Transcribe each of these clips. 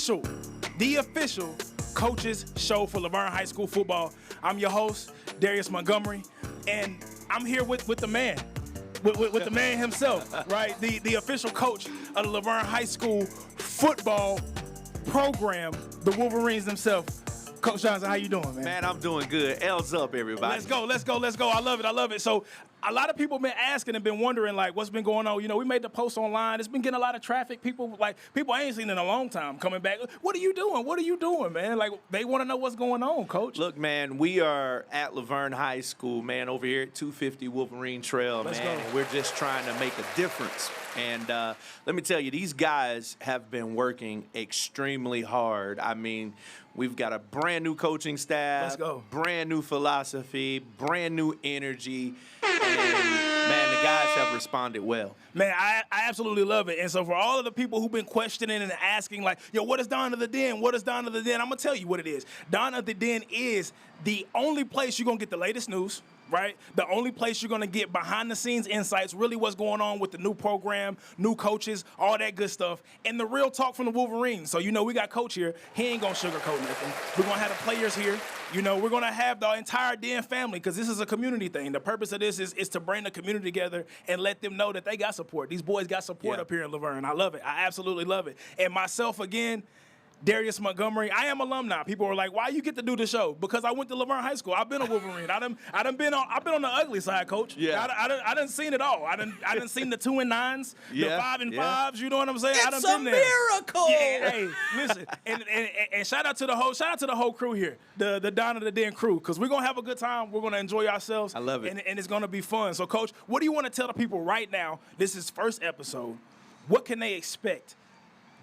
the official coaches show for Laverne High School football. I'm your host, Darius Montgomery, and I'm here with the man, with the man himself, right? The official coach of the Laverne High School football program, the Wolverines themselves. Coach Johnson, how you doing, man? Man, I'm doing good. L's up, everybody. Let's go. I love it. So a lot of people been asking and been wondering, like, what's been going on. You know, we made the post online. It's been getting a lot of traffic. People I ain't seen in a long time coming back. What are you doing, man? Like, they want to know what's going on, Coach. Look, man, we are at Laverne High School, man, over here at 250 Wolverine Trail, Let's man. go. And we're just trying to make a difference. And let me tell you, these guys have been working extremely hard. I mean, we've got a brand new coaching staff. Let's go. Brand new philosophy, brand new energy. And, man, the guys have responded well. Man, I absolutely love it. And so for all of the people who've been questioning and asking, like, yo, what is Dawn of the Den? What is Dawn of the Den? I'm going to tell you what it is. Dawn of the Den is the only place you're going to get the latest news, right? The only place you're going to get behind-the-scenes insights, really what's going on with the new program, new coaches, all that good stuff, and the real talk from the Wolverines. So, you know, we got Coach here. He ain't going to sugarcoat nothing. We're going to have the players here. You know, we're going to have the entire Den family because this is a community thing. The purpose of this is to bring the community together and let them know that they got support. These boys got support up here in Laverne. I love it. I absolutely love it. And myself, again, Darius Montgomery. I am alumni. People are like, "Why you get to do the show?" Because I went to Laverne High School. I've been a Wolverine. I've been on the ugly side, Coach. Yeah. I done seen it all. I done seen the 2 and 9s, the 5 and 5s. You know what I'm saying? I done It's been a there. miracle. Yeah. Hey, listen, and shout out to the whole crew here, the Dawn of the Den crew, because we're gonna have a good time. We're gonna enjoy ourselves. I love it. and it's gonna be fun. So, Coach, what do you want to tell the people right now? This is first episode. What can they expect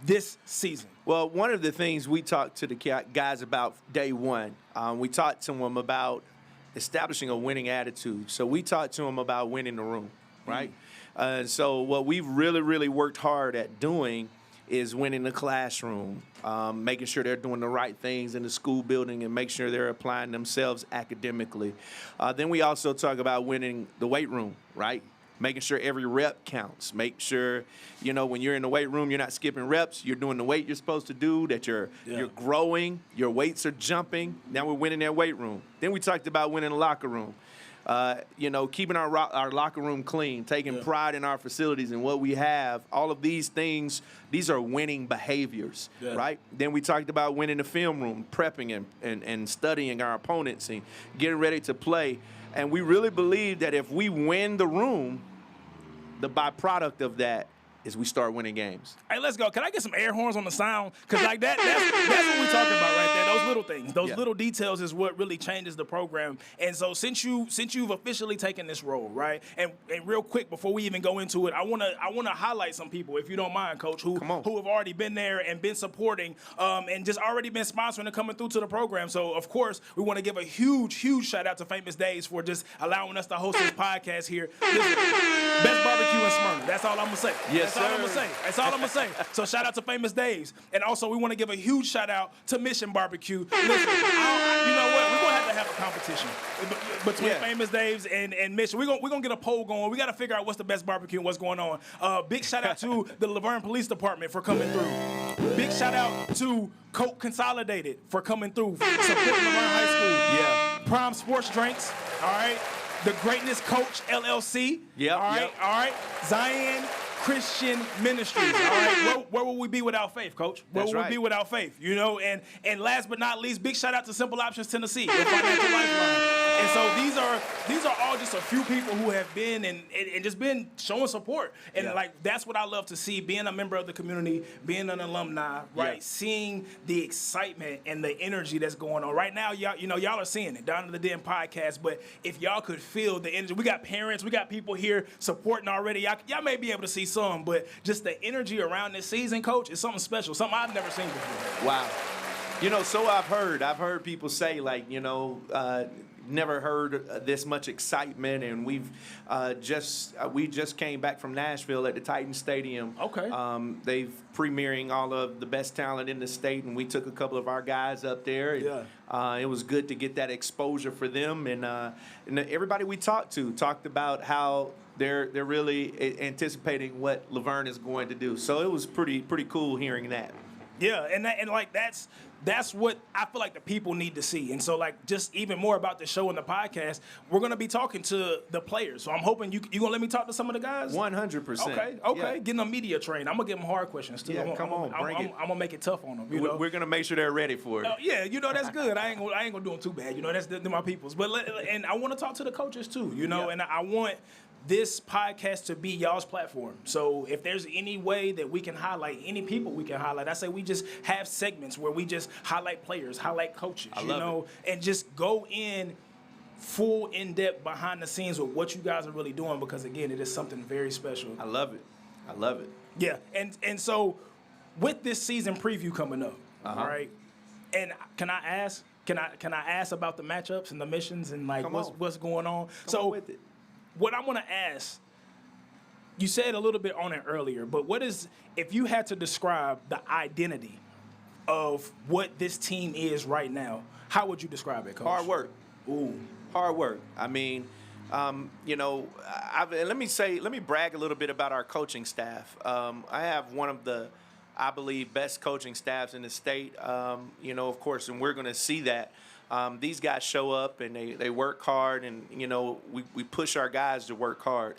this season? Well, one of the things we talked to the guys about day one, we talked to them about establishing a winning attitude. So we talked to them about winning the room, right? So what we've really worked hard at doing is winning the classroom, making sure they're doing the right things in the school building and make sure they're applying themselves academically. Then we also talk about winning the weight room, right? Making sure every rep counts. Make sure, you know, when you're in the weight room, you're not skipping reps. You're doing the weight you're supposed to do, that you're growing, your weights are jumping. Now we're winning that weight room. Then we talked about winning the locker room. You know, keeping our locker room clean, taking pride in our facilities and what we have. All of these things, these are winning behaviors, right? Then we talked about winning the film room, prepping and studying our opponents and getting ready to play. And we really believe that if we win the room, the byproduct of that is we start winning games. Hey, let's go. Can I get some air horns on the sound? Because, like, that's what we're talking about right there. Those little things, those little details is what really changes the program. And so since you've officially taken this role, right, and real quick, before we even go into it, I want to highlight some people, if you don't mind, Coach, who have already been there and been supporting and just already been sponsoring and coming through to the program. So, of course, we want to give a huge shout-out to Famous Days for just allowing us to host this podcast here. Listen, best barbecue in Smyrna. That's all I'm going to say. Yes, That's all I'm going to say. So shout out to Famous Days. And also we want to give a huge shout out to Mission Barbecue. Listen, you know what? We're going to have a competition between Famous Days and Mission. We're going to get a poll going. We got to figure out what's the best barbecue and what's going on. Big shout out to the Laverne Police Department for coming through. Big shout out to Coke Consolidated for coming through, supporting Laverne High School. Yeah. Prime Sports Drinks, all right? The Greatness Coach, LLC. Yep, all right. Zion Christian Ministries. All right, where will we be without faith, Coach? Where will we be without faith? You know, and last but not least, big shout out to Simple Options Tennessee, your financial lifeline. And so these are all just a few people who have been and just been showing support. And like that's what I love to see, being a member of the community, being an alumni, right? Seeing the excitement and the energy that's going on. Right now, y'all are seeing it, Down to the Den podcast, but if y'all could feel the energy, we got parents, we got people here supporting already. Y'all may be able to see some, but just the energy around this season, Coach, is something special, something I've never seen before. Wow. You know, so I've heard people say, like, you know, never heard this much excitement, and we just came back from Nashville at the Titan Stadium. Okay. They've premiering all of the best talent in the state, and we took a couple of our guys up there. And, it was good to get that exposure for them, and everybody we talked to talked about how they're really anticipating what Laverne is going to do. So it was pretty cool hearing that. Yeah, and like that's what I feel like the people need to see. And so like just even more about the show and the podcast, we're gonna be talking to the players. So I'm hoping you gonna let me talk to some of the guys. 100%. Okay, getting a media train. I'm gonna give them hard questions too. Yeah, I'm gonna make it tough on them. You know? We're gonna make sure they're ready for it. Yeah, that's good. I ain't gonna do them too bad. That's they're my peoples. But and I want to talk to the coaches too. And I want this podcast to be y'all's platform. So if there's any way that we can highlight any people we can highlight, I say we just have segments where we just highlight players, highlight coaches, and just go in full in-depth behind the scenes with what you guys are really doing, because again, it is something very special. I love it. Yeah, and so with this season preview coming up, all right, and can I ask about the matchups and the missions and like what's going on? Come on with it. What I want to ask, you said a little bit on it earlier, but if you had to describe the identity of what this team is right now, how would you describe it, Coach? Hard work. Ooh. Hard work. I mean, let me brag a little bit about our coaching staff. I have one of the, I believe, best coaching staffs in the state, of course, and we're going to see that. These guys show up and they work hard, and we push our guys to work hard.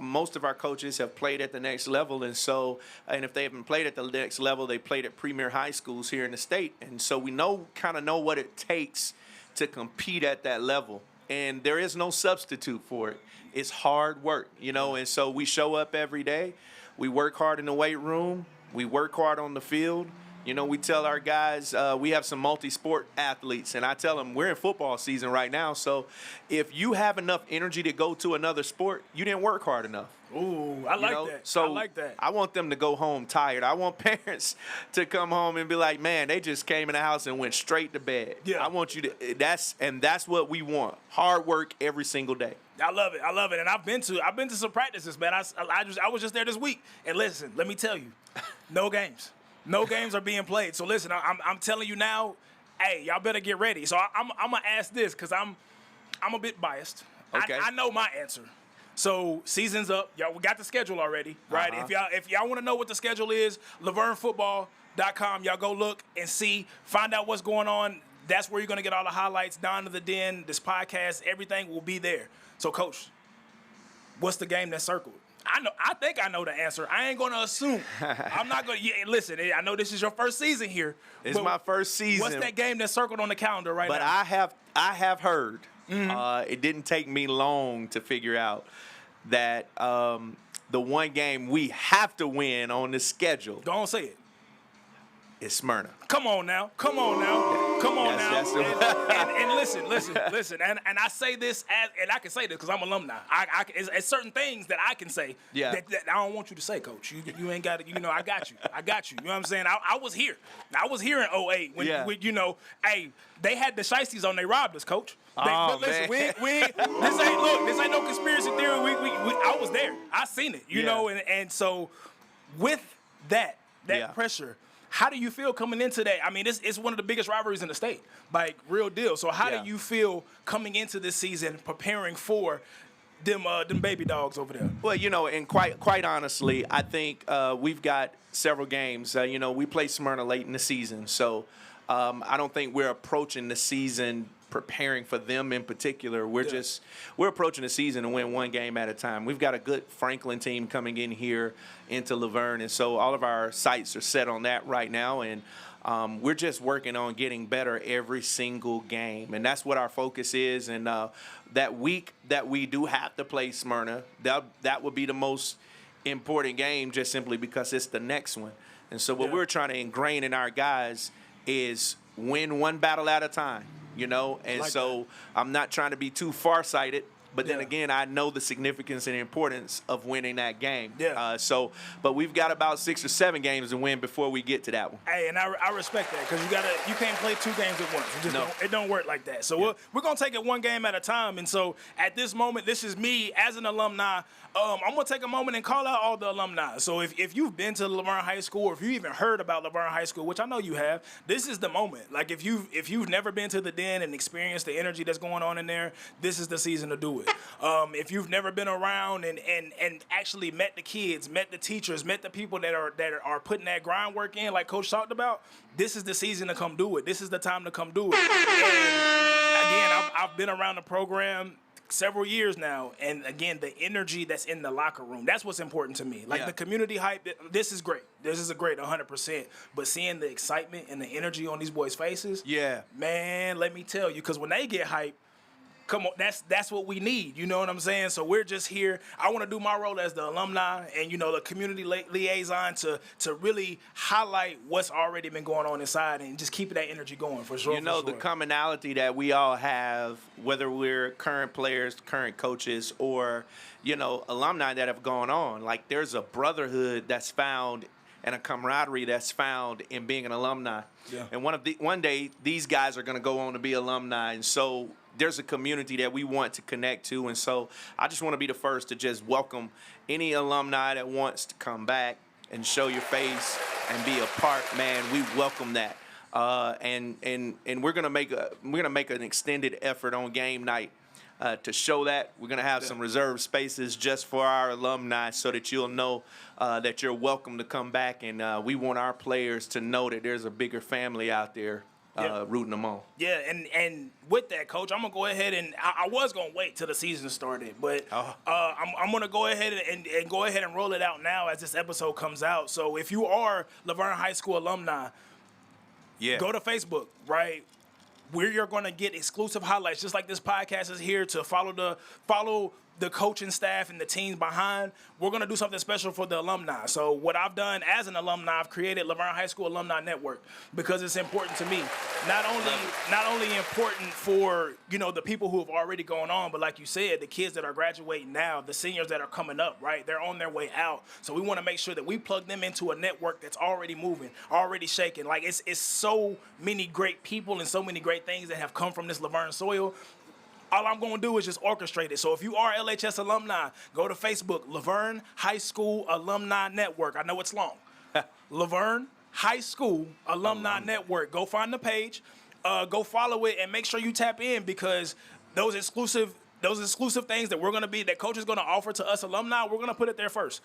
Most of our coaches have played at the next level, and if they haven't played at the next level, they played at premier high schools here in the state, and so we kind of know what it takes to compete at that level, and there is no substitute for it. It's hard work, and so we show up every day. We work hard in the weight room. We work hard on the field. We tell our guys, we have some multi-sport athletes, and I tell them we're in football season right now, so if you have enough energy to go to another sport, you didn't work hard enough. Ooh, I like that. So I like that. I want them to go home tired. I want parents to come home and be like, man, they just came in the house and went straight to bed. Yeah. I want you to, that's what we want. Hard work every single day. I love it. And I've been to some practices, man. I was just there this week, and listen, let me tell you, no games. No games are being played. So listen, I'm telling you now, hey, y'all better get ready. So I'm gonna ask this because I'm a bit biased. Okay. I know my answer. So season's up. Y'all, we got the schedule already, right? If y'all want to know what the schedule is, LavergneFootball.com. Y'all go look and see, find out what's going on. That's where you're gonna get all the highlights. Down to the Den, this podcast, everything will be there. So, Coach, what's the game that's circled? I think I know the answer. I ain't going to assume. I'm not going to. Listen, I know this is your first season here. It's my first season. What's that game that's circled on the calendar right now? But I have heard. It didn't take me long to figure out that the one game we have to win on the schedule. Don't say it. It's Smyrna. Come on now. And listen. And I say this and I can say this because I'm alumni. It's certain things that I can say that I don't want you to say, Coach. You ain't got it. I got you. You know what I'm saying? I was here. I was here in 2008 when hey, they had the shiesties on. They robbed us, Coach. But listen, man. this ain't no conspiracy theory. I was there. I seen it. You know, and so with that pressure. How do you feel coming into that? I mean, it's one of the biggest rivalries in the state, like real deal. So how do you feel coming into this season, preparing for them baby dogs over there? Well, and quite honestly, I think we've got several games. We play Smyrna late in the season, so I don't think we're approaching the season preparing for them in particular. We're approaching the season to win one game at a time. We've got a good Franklin team coming in here into Laverne, and so all of our sights are set on that right now, and we're just working on getting better every single game, and that's what our focus is. And that week that we do have to play Smyrna, that would be the most important game, just simply because it's the next one. And so what we're trying to ingrain in our guys is win one battle at a time. And like so that. I'm not trying to be too farsighted, but then again, I know the significance and importance of winning that game. But we've got about 6 or 7 games to win before we get to that one. Hey, and I respect that because you can't play 2 games at once. It don't work like that. So we're gonna take it one game at a time. And so at this moment, this is me as an alumni. I'm gonna take a moment and call out all the alumni. So if you've been to Laverne High School, or if you even heard about Laverne High School, which I know you have, this is the moment. Like if you've never been to the Den and experienced the energy that's going on in there, this is the season to do it. it. If you've never been around and actually met the kids, met the teachers, met the people that are putting that groundwork in, like Coach talked about, this is the season to come do it. This is the time to come do it. And again, I've been around the program several years now, and again, the energy that's in the locker room, that's what's important to me. Like the community hype, this is great. This is a great 100%. But seeing the excitement and the energy on these boys' faces, man, let me tell you, because when they get hyped, come on, that's what we need. You know what I'm saying? So we're just here. I want to do my role as the alumni and, the community liaison to really highlight what's already been going on inside and just keep that energy going for sure. The commonality that we all have, whether we're current players, current coaches, or, alumni that have gone on, like there's a brotherhood that's found and a camaraderie that's found in being an alumni. Yeah. And one day these guys are going to go on to be alumni. And so there's a community that we want to connect to. And so I just want to be the first to just welcome any alumni that wants to come back and show your face and be a part. Man, we welcome that. And we're going to make an extended effort on game night to show that. We're going to have some reserved spaces just for our alumni so that you'll know that you're welcome to come back. And we want our players to know that there's a bigger family out there rooting them on. Yeah, and with that, Coach, I'm going to go ahead and I was going to wait till the season started, but I'm going to go ahead and go ahead and roll it out now as this episode comes out. So if you are Laverne High School alumni, go to Facebook, right? Where you're going to get exclusive highlights, just like this podcast is here to follow the coaching staff and the teams behind. We're going to do something special for the alumni. So what I've done as an alumni, I've created Laverne High School Alumni Network because it's important to me. Not only important for, the people who have already gone on, but like you said, the kids that are graduating now, the seniors that are coming up, right? They're on their way out. So we want to make sure that we plug them into a network that's already moving, already shaking. Like it's so many great people and so many great things that have come from this Laverne soil. All I'm going to do is just orchestrate it. So if you are LHS alumni, go to Facebook, Laverne High School Alumni Network. I know it's long. Laverne High School Alumni Network. Go find the page, go follow it, and make sure you tap in because those exclusive things that Coach is going to offer to us alumni, we're going to put it there first.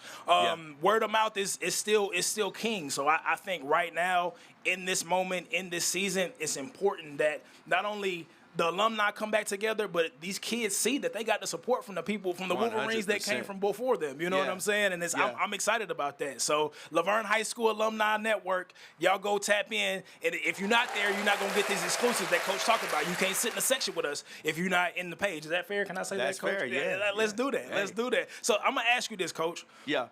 Word of mouth is still king. So I think right now, in this moment, in this season, it's important that not only the alumni come back together, but these kids see that they got the support from the people, from the 100%. Wolverines that came from before them. You know what I'm saying? And I'm excited about that. So Laverne High School Alumni Network, y'all go tap in. And if you're not there, you're not going to get these exclusives that Coach talked about. You can't sit in the section with us if you're not in the page. Is that fair? Can I say That's that, Coach? Fair, yeah. Let's do that. Hey. Let's do that. So I'm going to ask you this, Coach. Yeah.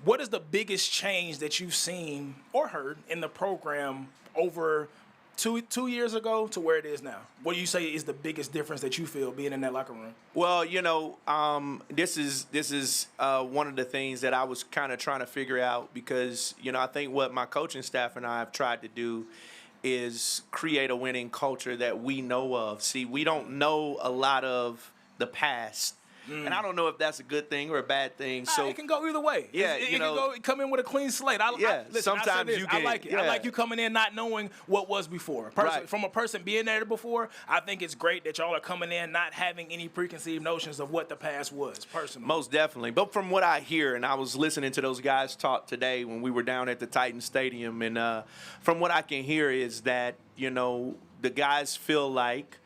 What is the biggest change that you've seen or heard in the program over two years ago to where it is now? What do you say is the biggest difference that you feel being in that locker room? Well, this is one of the things that I was kind of trying to figure out because, I think what my coaching staff and I have tried to do is create a winning culture that we know of. See, we don't know a lot of the past. And I don't know if that's a good thing or a bad thing. So it can go either way. Yeah, it can come in with a clean slate. Sometimes you can. I like it. Yeah. I like you coming in not knowing what was before. From a person being there before, I think it's great that y'all are coming in not having any preconceived notions of what the past was. Personally, most definitely. But from what I hear, and I was listening to those guys talk today when we were down at the Titan Stadium, and from what I can hear is that the guys feel like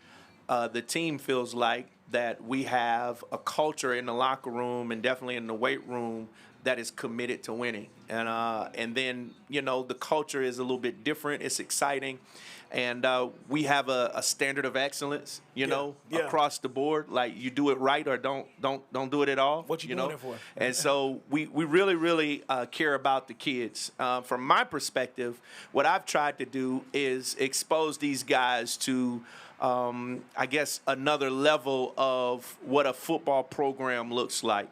the team feels like that we have a culture in the locker room and definitely in the weight room that is committed to winning. And then, the culture is a little bit different. It's exciting. And we have a standard of excellence, across the board. Like you do it right or don't do it at all. What you doing it for? And so we really, really care about the kids. From my perspective, what I've tried to do is expose these guys to I guess another level of what a football program looks like.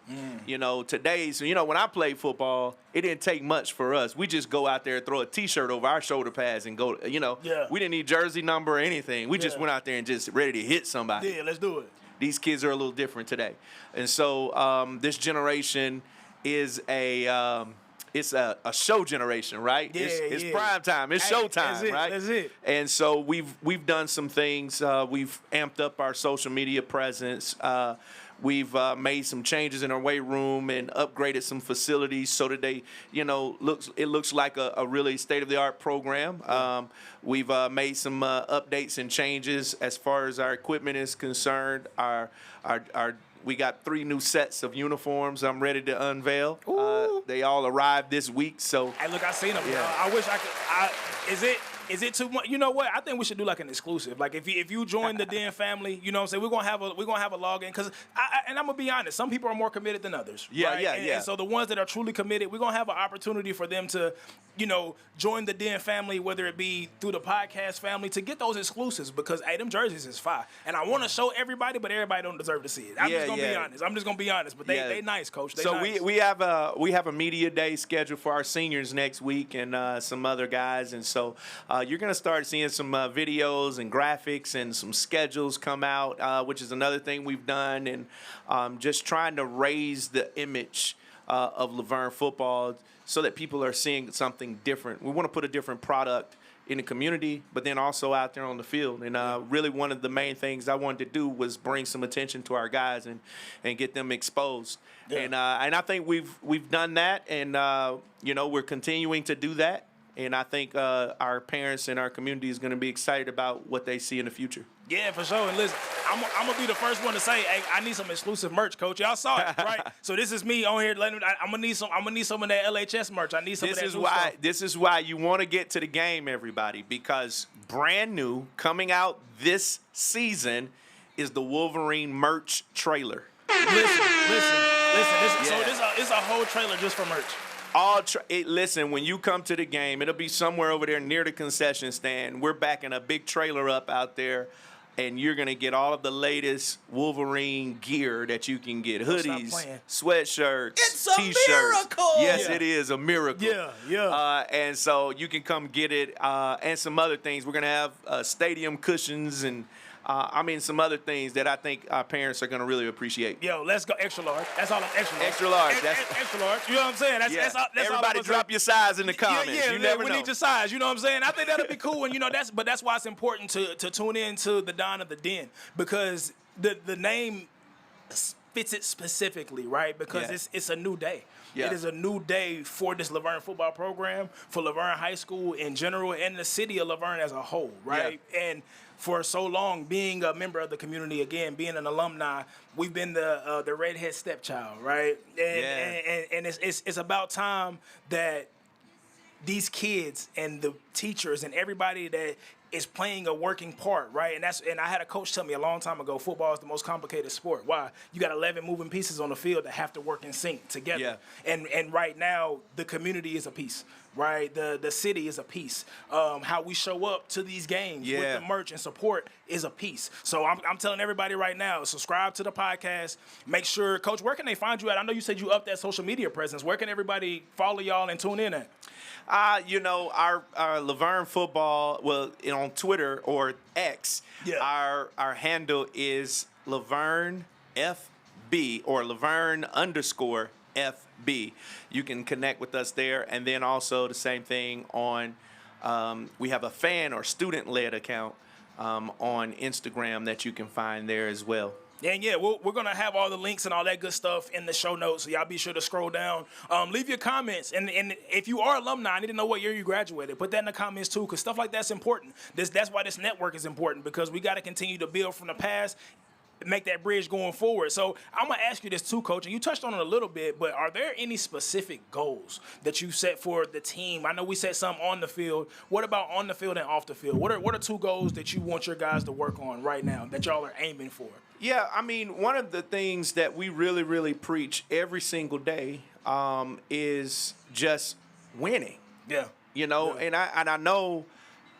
Today's, when I played football, it didn't take much for us. We just go out there, throw a T-shirt over our shoulder pads and go, we didn't need jersey number or anything. We just went out there and just ready to hit somebody. Yeah, let's do it. These kids are a little different today. And so this generation is it's a show generation, right? Yeah, it's yeah. prime time. It's Hey, show time, that's it, right? that's it. And so we've done some things. We've amped up our social media presence. We've made some changes in our weight room and upgraded some facilities so that they, looks like a really state-of-the-art program. We've made some updates and changes as far as our equipment is concerned. We got 3 new sets of uniforms I'm ready to unveil. They all arrived this week, so. Hey, look, I seen them. Yeah. I wish I could. Is it too much? You know what? I think we should do like an exclusive. Like if you join the Den family, you know what I'm saying, we're gonna have a login because and I'm gonna be honest, some people are more committed than others. Yeah, right? yeah, And so the ones that are truly committed, we're gonna have an opportunity for them to, join the Den family, whether it be through the podcast family, to get those exclusives because them jerseys is fire. And I want to show everybody, but everybody don't deserve to see it. I'm just gonna be honest. But they nice, coach. They nice. we have a media day scheduled for our seniors next week and some other guys, and so you're gonna start seeing some videos and graphics and some schedules come out, which is another thing we've done, and just trying to raise the image of Laverne football so that people are seeing something different. We want to put a different product in the community, but then also out there on the field. And really one of the main things I wanted to do was bring some attention to our guys and get them exposed. Yeah. And I think we've done that, and we're continuing to do that. And I think our parents and our community is going to be excited about what they see in the future. Yeah, for sure. And listen, I'm gonna be the first one to say, hey, I need some exclusive merch, coach. Y'all saw it, right? So this is me on here. I'm gonna need some of that LHS merch. I need some of that. This is why you want to get to the game, everybody, because brand new coming out this season is the Wolverine merch trailer. Listen. Yeah. So this a whole trailer just for merch. Listen, when you come to the game, it'll be somewhere over there near the concession stand. We're backing a big trailer up out there, and you're going to get all of the latest Wolverine gear that you can get. Hoodies, sweatshirts, it's a T-shirts. Miracle! Yes, It is a miracle. Yeah. And so you can come get it and some other things. We're going to have stadium cushions and some other things that I think our parents are going to really appreciate. Yo, let's go extra large. That's all. Extra large. Extra large. Extra large. You know what I'm saying? That's all. Everybody drop your size in the comments. You never know. We need your size. You know what I'm saying? I think that'll be cool. And that's why it's important to tune in to the Dawn of the Den, because the name fits it specifically, right? Because it's a new day. Yeah. It is a new day for this Laverne football program, for Laverne High School in general, and the city of Laverne as a whole, right? Yeah. And for so long, being a member of the community, again, being an alumni, we've been the redhead stepchild, right? And it's about time that these kids and the teachers and everybody that is playing a working part, right? And I had a coach tell me a long time ago, football is the most complicated sport. Why? You got 11 moving pieces on the field that have to work in sync together. Yeah. And right now, the community is a piece, right? The city is a piece. How we show up to these games with the merch and support is a piece. So I'm telling everybody right now, subscribe to the podcast. Make sure, Coach, where can they find you at? I know you said you upped that social media presence. Where can everybody follow y'all and tune in at? Our Laverne football, on Twitter or X, our handle is Laverne FB or Laverne_FB. You can connect with us there, and then also the same thing on. We have a fan or student-led account on Instagram that you can find there as well. And we're going to have all the links and all that good stuff in the show notes, so y'all be sure to scroll down. Leave your comments, and if you are alumni, I need to know what year you graduated. Put that in the comments, too, because stuff like that's important. That's why this network is important, because we got to continue to build from the past, make that bridge going forward. So I'm going to ask you this, too, Coach, and you touched on it a little bit, but are there any specific goals that you set for the team? I know we set some on the field. What about on the field and off the field? What are 2 goals that you want your guys to work on right now that y'all are aiming for? Yeah, one of the things that we really, really preach every single day is just winning. Yeah. And I know,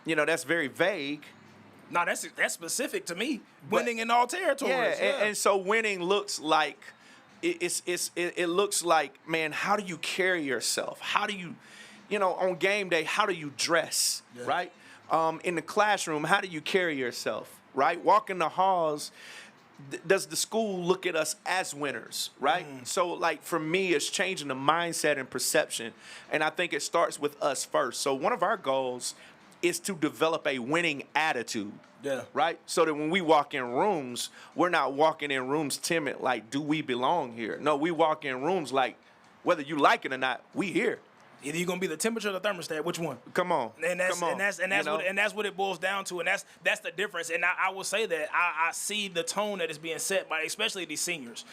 that's very vague. No, that's specific to me. Winning in all territories. And so winning looks like it looks like, man, how do you carry yourself? How do you, on game day, how do you dress, right? In the classroom, how do you carry yourself, right? Walking the halls, does the school look at us as winners, right? So, like, for me, it's changing the mindset and perception. And I think it starts with us first. So one of our goals is to develop a winning attitude. Yeah. Right? So that when we walk in rooms, we're not walking in rooms timid, like, do we belong here? No, we walk in rooms like, whether you like it or not, we here. Either you're gonna be the temperature or the thermostat. Which one? Come on. And that's Come on. that's what it boils down to, and that's the difference. And I will say that I see the tone that is being set by especially these seniors.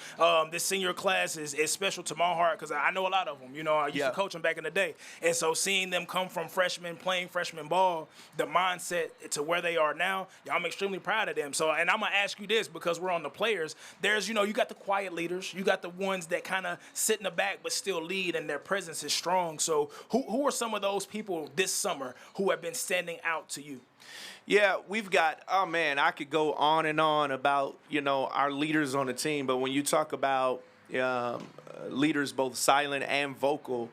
This senior class is special to my heart because I know a lot of them. You know, I used to coach them back in the day, and so seeing them come from freshmen playing freshman ball, the mindset to where they are now, I'm extremely proud of them. So, and I'm gonna ask you this because we're on the players. There's you got the quiet leaders, you got the ones that kind of sit in the back but still lead, and their presence is strong. So who are some of those people this summer who have been standing out to you? Yeah, we've got, oh man, I could go on and on about, our leaders on the team. But when you talk about leaders, both silent and vocal,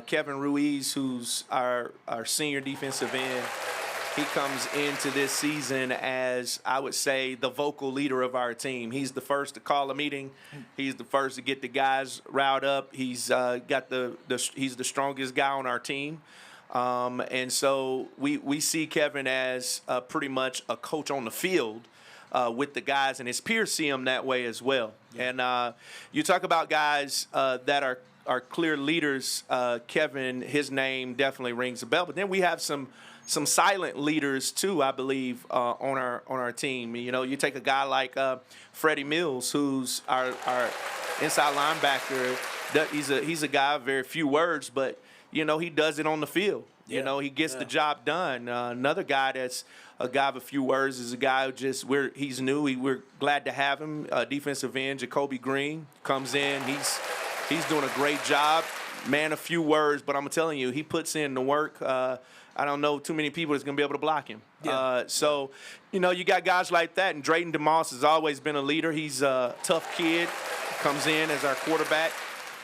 Kevin Ruiz, who's our senior defensive end, he comes into this season as, I would say, the vocal leader of our team. He's the first to call a meeting. He's the first to get the guys riled up. He's he's the strongest guy on our team. And so we see Kevin as pretty much a coach on the field with the guys, and his peers see him that way as well. Yeah. And you talk about guys that are clear leaders. Kevin, his name definitely rings a bell. But then we have some silent leaders too, I believe, on our team. You take a guy like Freddie Mills, who's our inside linebacker. He's a guy of very few words, but he does it on the field. Yeah. He gets the job done. Another guy that's a guy of a few words is a guy who he's new. We're glad to have him. Defensive end Jacoby Green comes in. He's doing a great job. Man, a few words, but I'm telling you, he puts in the work. I don't know too many people that's going to be able to block him. Yeah. So, you got guys like that. And Drayton DeMoss has always been a leader. He's a tough kid, comes in as our quarterback,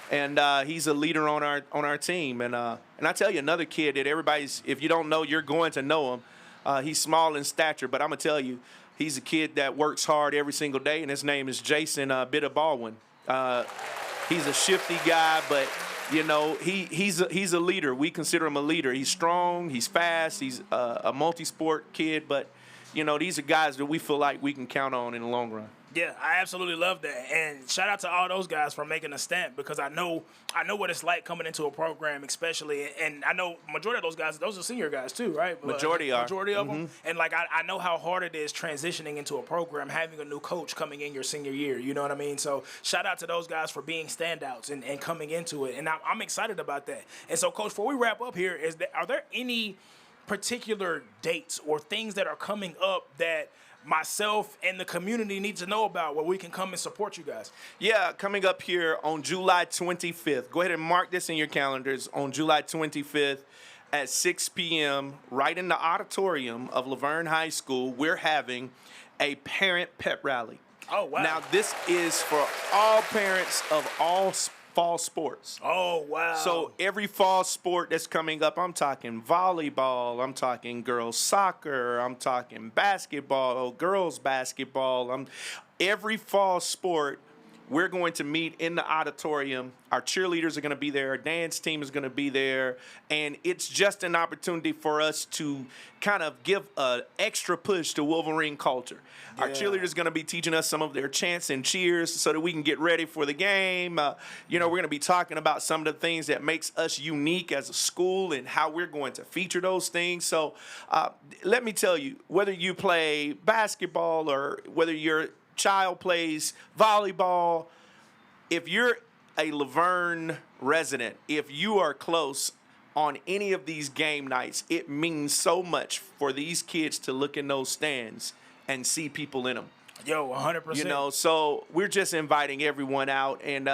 and he's a leader on our team. And I tell you, another kid that if you don't know, you're going to know him. He's small in stature, but I'm going to tell you, he's a kid that works hard every single day, and his name is Jason Bitter Baldwin. He's a shifty guy, but he's a leader. We consider him a leader. He's strong. He's fast. He's a multi-sport kid. But, these are guys that we feel like we can count on in the long run. Yeah, I absolutely love that. And shout out to all those guys for making a stamp because I know what it's like coming into a program, especially. And I know majority of those guys, those are senior guys too, right? Majority of them. And, I know how hard it is transitioning into a program, having a new coach coming in your senior year. You know what I mean? So shout out to those guys for being standouts and coming into it. And I'm excited about that. And so, Coach, before we wrap up here, are there any particular dates or things that are coming up that myself and the community need to know about where we can come and support you guys? Yeah, coming up here on July 25th. Go ahead and mark this in your calendars. On July 25th at 6 p.m., right in the auditorium of Laverne High School, we're having a parent pep rally. Oh, wow. Now, this is for all parents of all fall sports. Oh, wow. So every fall sport that's coming up, I'm talking volleyball, I'm talking girls soccer, I'm talking basketball, girls basketball. Every fall sport, we're going to meet in the auditorium. Our cheerleaders are going to be there. Our dance team is going to be there. And it's just an opportunity for us to kind of give an extra push to Wolverine culture. Yeah. Our cheerleaders are going to be teaching us some of their chants and cheers so that we can get ready for the game. We're going to be talking about some of the things that makes us unique as a school and how we're going to feature those things. So let me tell you, whether you play basketball or whether your child plays volleyball, if you're a Laverne resident, if you are close on any of these game nights, it means so much for these kids to look in those stands and see people in them. Yo, 100%. So we're just inviting everyone out, and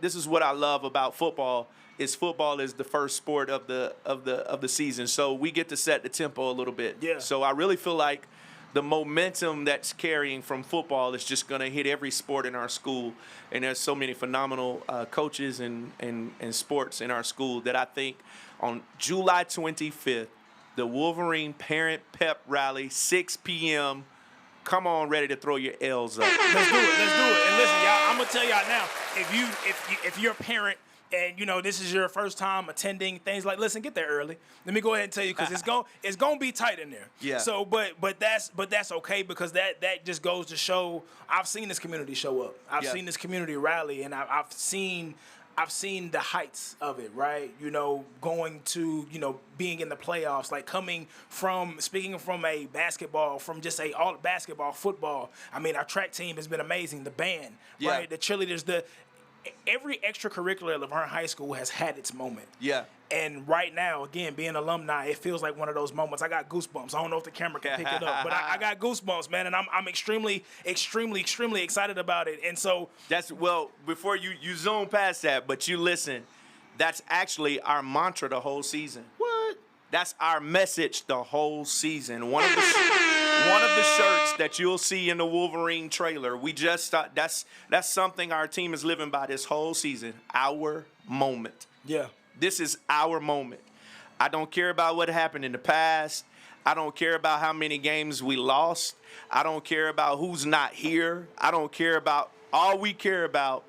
this is what I love about football. Football is the first sport of the season, so we get to set the tempo a little bit. Yeah. So I really feel like the momentum that's carrying from football is just going to hit every sport in our school. And there's so many phenomenal coaches and sports in our school that I think on July 25th, the Wolverine Parent Pep Rally, 6 p.m., come on ready to throw your L's up. Let's do it. And listen, y'all, I'm gonna tell y'all now, if you're a parent and this is your first time attending things like, listen, get there early. Let me go ahead and tell you, because it's gonna be tight in there. Yeah. So, but that's okay, because that just goes to show I've seen this community show up. I've seen this community rally, and I've seen the heights of it, right? Going to, being in the playoffs, like speaking from a basketball, from just all basketball, football. I mean, our track team has been amazing. The band, right? The cheerleaders, every extracurricular at Laverne High School has had its moment. Yeah. And right now, again, being alumni, it feels like one of those moments. I got goosebumps. I don't know if the camera can pick it up, but I got goosebumps, man, and I'm extremely, extremely, extremely excited about it. And so before you zoom past that, but you listen, that's actually our mantra the whole season. What? That's our message the whole season. One of the shirts that you'll see in the Wolverine trailer, we just thought that's something our team is living by this whole season. Our moment. Yeah. This is our moment. I don't care about what happened in the past. I don't care about how many games we lost. I don't care about who's not here. I don't care about. All we care about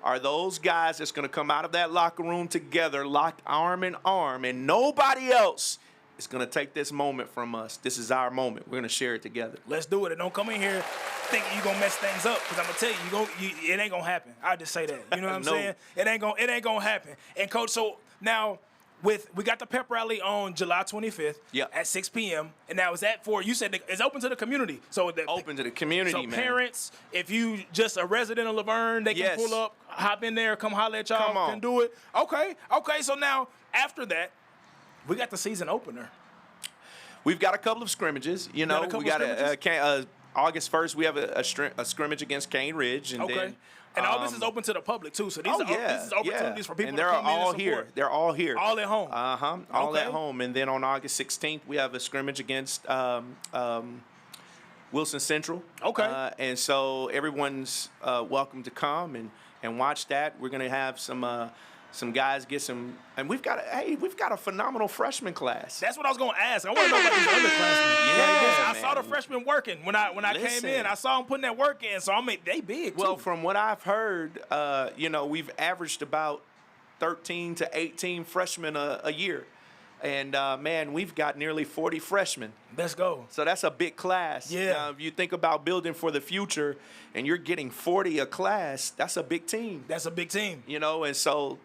are those guys that's going to come out of that locker room together, locked arm in arm, and nobody else is going to take this moment from us. This is our moment. We're going to share it together. Let's do it. And don't come in here thinking you're going to mess things up, because I'm going to tell you, it ain't going to happen. I'll just say that. You know what I'm No. saying? It ain't going to happen. And, Coach, so now we got the pep rally on July 25th at 6 p.m. And now is that you said it's open to the community. So Open to the community, so man. parents, if you just a resident of Laverne, they can pull up, hop in there, come holler at y'all, Come on. can do it. Okay. So now after that, we got the season opener. We've got a couple of scrimmages. We got August 1st, we have a scrimmage against Cane Ridge. And then, and all this is open to the public, too. So these are opportunities for people and to come in and support. Here. They're all here. All at home. All at home. And then on August 16th, we have a scrimmage against Wilson Central. Okay. And so everyone's welcome to come and watch that. We're going to have some guys get some, and we've got a phenomenal freshman class. That's what I was gonna ask. I want to know about these underclassmen. Yeah, I saw the freshmen working when I came in. I saw them putting that work in. So they big too. Well, from what I've heard, we've averaged about 13 to 18 freshmen a year. And, man, we've got nearly 40 freshmen. Let's go. So that's a big class. Yeah. Now, if you think about building for the future and you're getting 40 a class, that's a big team. That's a big team. And so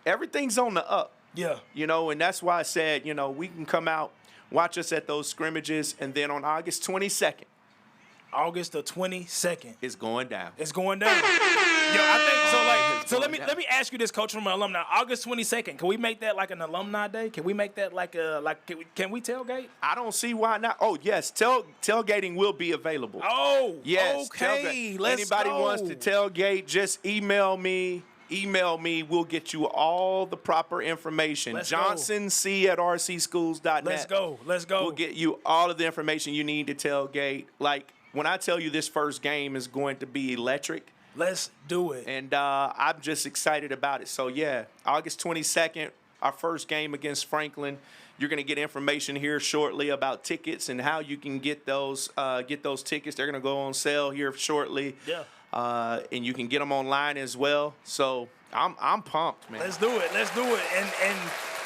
everything's on the up. Yeah. And that's why I said, we can come out, watch us at those scrimmages, and then on August 22nd. August the 22nd. It's going down. It's going down. Yo, I think so. Let me ask you this, Coach, from an alumni. August 22nd. Can we make that like an alumni day? Can we make that can we tailgate? I don't see why not. Oh yes, tailgating will be available. Oh, yes. Okay. Let's Anybody go. wants to tailgate? Just email me. We'll get you all the proper information. JohnsonC@rcschools.net. Let's go. We'll get you all of the information you need to tailgate. Like when I tell you this first game is going to be electric. Let's do it. And I'm just excited about it. So, yeah, August 22nd, our first game against Franklin. You're going to get information here shortly about tickets and how you can get those tickets. They're going to go on sale here shortly. Yeah. And you can get them online as well. So, I'm pumped, man. Let's do it. And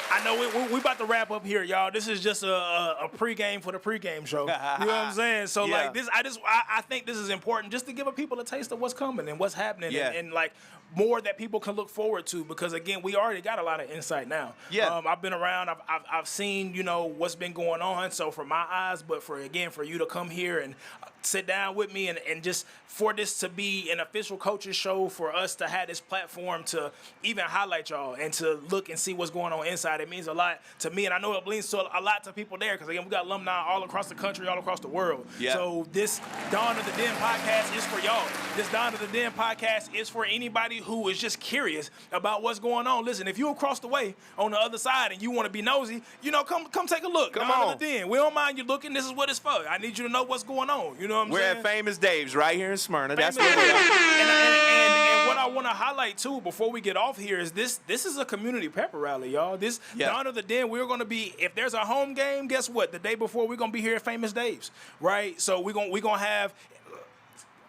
I know we about to wrap up here, y'all. This is just a pregame for the pregame show. You know what I'm saying? So like this, I think this is important just to give people a taste of what's coming and what's happening, and like more that people can look forward to, because again, we already got a lot of insight now. Yeah. I've been around. I've seen what's been going on. So from my eyes, but for you to come here and sit down with me and just for this to be an official coaches show, for us to have this platform to even highlight y'all and to look and see what's going on inside, it means a lot to me, and I know it means a lot to people there, because again, we got alumni all across the country, all across the world. Yeah. So this Dawn of the Den podcast is for y'all. This Dawn of the Den podcast is for anybody who is just curious about what's going on. Listen, if you're across the way on the other side and you want to be nosy, come take a look. Come Dawn on. of the Den. We don't mind you looking. This is what it's for. I need you to know what's going on. You know know what I'm We're saying? at Famous Dave's right here in Smyrna. That's Famous where we are. and what I want to highlight too before we get off here is this is a community pepper rally, y'all. This Dawn of the Den, we're going to be, if there's a home game, guess what? The day before, we're going to be here at Famous Dave's, right? So we're going to have.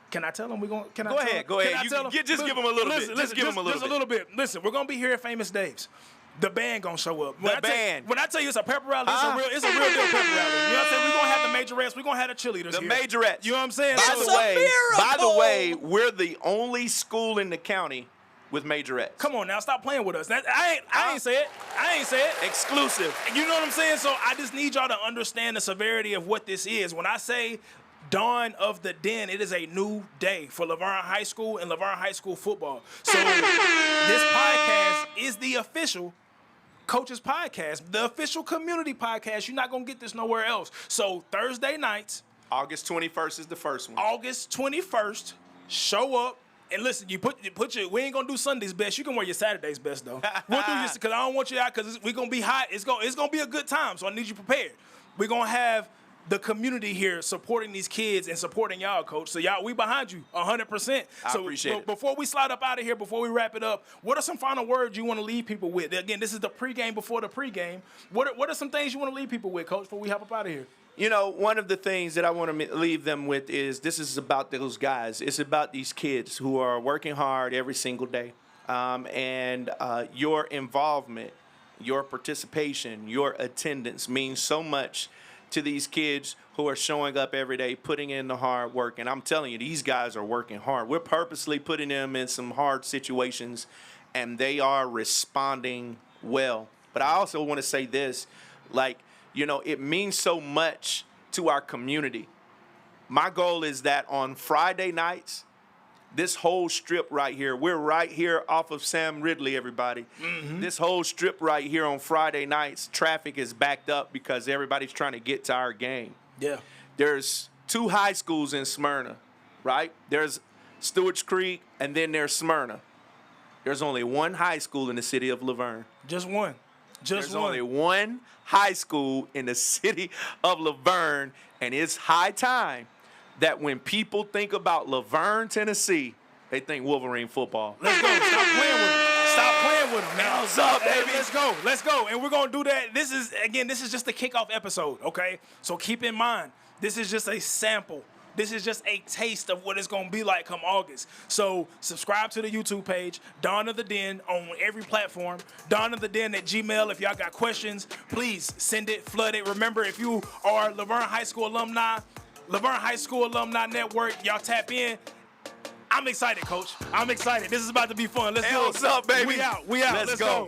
Can I tell them we're going? Go ahead. Just give them a little bit. Just give them a little bit. Listen, we're going to be here at Famous Dave's. The band gonna show up. When I tell you it's a pepper rally, it's a real deal pepper rally. You know what I'm saying? We're gonna have the majorettes. We're gonna have the cheerleaders. The here. majorettes. You know what I'm saying? By the way, we're the only school in the county with majorettes. Come on now, stop playing with us. I ain't say it. Exclusive. You know what I'm saying? So I just need y'all to understand the severity of what this is. When I say Dawn of the Den, it is a new day for Laverne High School and Laverne High School football. So this podcast is the official Coaches Podcast, the official community podcast. You're not going to get this nowhere else. So Thursday nights. August 21st is the first one. August 21st, show up. And listen, we ain't going to do Sunday's best. You can wear your Saturday's best, though. We'll do this because I don't want you out because we're going to be hot. It's going to be a good time, so I need you prepared. We're going to have the community here supporting these kids and supporting y'all, Coach. So, y'all, we behind you 100%. I appreciate it. Before we slide up out of here, before we wrap it up, what are some final words you want to leave people with? Again, this is the pregame before the pregame. What are some things you want to leave people with, Coach, before we hop up out of here? You know, one of the things that I want to leave them with is this is about those guys. It's about these kids who are working hard every single day. And your involvement, your participation, your attendance means so much to these kids who are showing up every day, putting in the hard work. And I'm telling you, these guys are working hard. We're purposely putting them in some hard situations, and they are responding well. But I also want to say this, it means so much to our community. My goal is that on Friday nights, this whole strip right here, we're right here off of Sam Ridley, everybody. Mm-hmm. This whole strip right here on Friday nights, traffic is backed up because everybody's trying to get to our game. Yeah. There's 2 high schools in Smyrna, right? There's Stewart's Creek, and then there's Smyrna. There's only 1 high school in the city of Laverne. Just one. There's only 1 high school in the city of Laverne, and it's high time that when people think about Laverne, Tennessee, they think Wolverine football. Let's go. Stop playing with them. Now, what's up, baby? Let's go. And we're going to do that. This is just the kickoff episode, okay? So keep in mind, this is just a sample. This is just a taste of what it's going to be like come August. So subscribe to the YouTube page, Dawn of the Den, on every platform. Dawn of the Den at Gmail. If y'all got questions, please send it, flood it. Remember, if you are Laverne High School alumni, Laverne High School Alumni Network, y'all tap in. I'm excited, Coach. I'm excited. This is about to be fun. Let's go. What's up, baby? We out. Let's go.